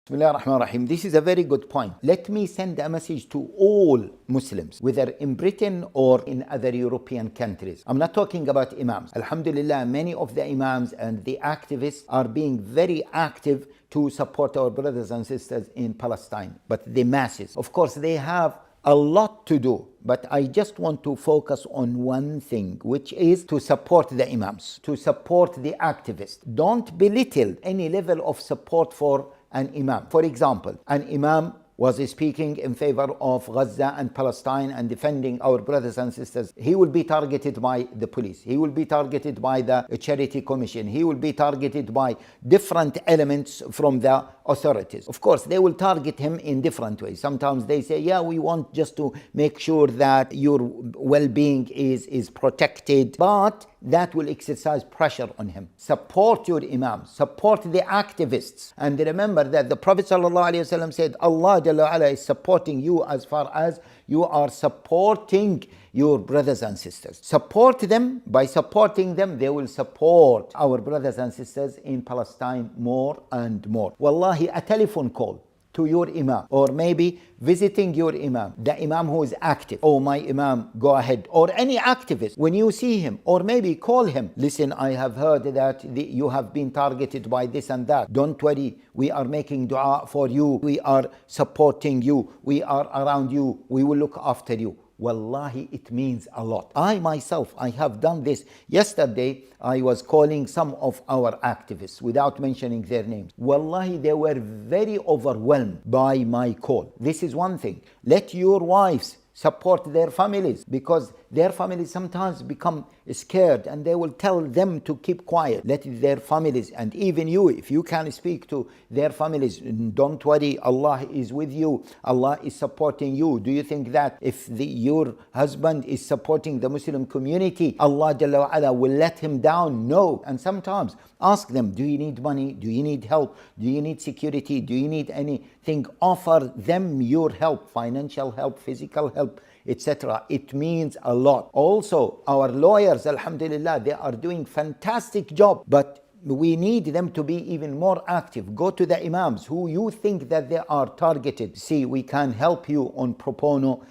Bismillah ar-Rahman ar-Rahim. This is a very good point. Let me send a message to all Muslims, whether in Britain or in other European countries. I'm not talking about Imams. Alhamdulillah, many of the Imams and the activists are being very active to support our brothers and sisters in Palestine. But the masses, of course, they have a lot to do. But I just want to focus on one thing, which is to support the Imams, to support the activists. Don't belittle any level of support for an Imam. For example, an Imam was speaking in favor of Gaza and Palestine and defending our brothers and sisters. He will be targeted by the police. He will be targeted by the Charity Commission. He will be targeted by different elements from the authorities. Of course, they will target him in different ways. Sometimes they say, yeah, we want just to make sure that your well-being is protected, but that will exercise pressure on him. Support your Imams, support the activists. And remember that the Prophet ﷺ said, Allah Jalla wa'ala is supporting you as far as you are supporting your brothers and sisters. Support them. By supporting them, they will support our brothers and sisters in Palestine more and more. Wallahi, a telephone call to your Imam, or maybe visiting your Imam, the Imam who is active. Oh, my Imam, go ahead. Or any activist, when you see him, or maybe call him. Listen, I have heard that you have been targeted by this and that. Don't worry, we are making dua for you. We are supporting you. We are around you. We will look after you. Wallahi, it means a lot. I myself, I have done this. Yesterday, I was calling some of our activists without mentioning their names. Wallahi, they were very overwhelmed by my call. This is one thing. Let your wives support their families, because their families sometimes become scared and they will tell them to keep quiet. Let their families, and even you, if you can speak to their families, don't worry, Allah is with you, Allah is supporting you. Do you think that if your husband is supporting the Muslim community, Allah Jalla wa'ala will let him down? No. And sometimes ask them, do you need money? Do you need help? Do you need security? Do you need anything? Offer them your help, financial help, physical help, etc. It means a lot. Also, our lawyers, alhamdulillah, they are doing fantastic job, but we need them to be even more active. Go to the Imams who you think that they are targeted. See, we can help you on pro bono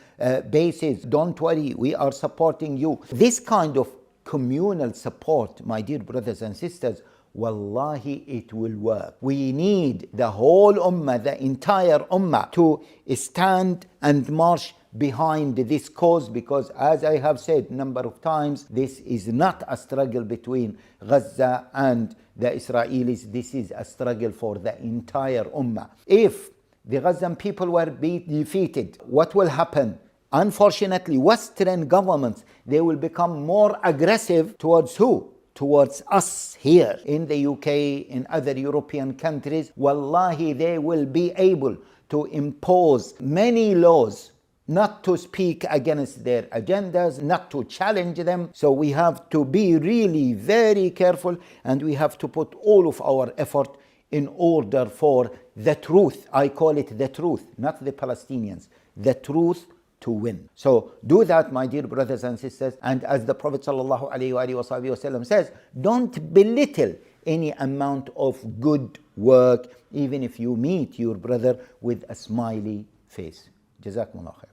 basis. Don't worry, we are supporting you. This kind of communal support, my dear brothers and sisters, wallahi, it will work. We need the whole ummah, the entire ummah, to stand and march behind this cause, because as I have said a number of times, this is not a struggle between Gaza and the Israelis. This is a struggle for the entire ummah. If the Gazan people were defeated, what will happen? Unfortunately, Western governments, they will become more aggressive towards who? Towards us here in the UK, in other European countries. Wallahi, they will be able to impose many laws, not to speak against their agendas, not to challenge them. So we have to be really very careful, and we have to put all of our effort in order for the truth. I call it the truth, not the Palestinians. The truth to win. So do that, my dear brothers and sisters. And as the Prophet ﷺ says, don't belittle any amount of good work, even if you meet your brother with a smiley face. Jazakumullah khair.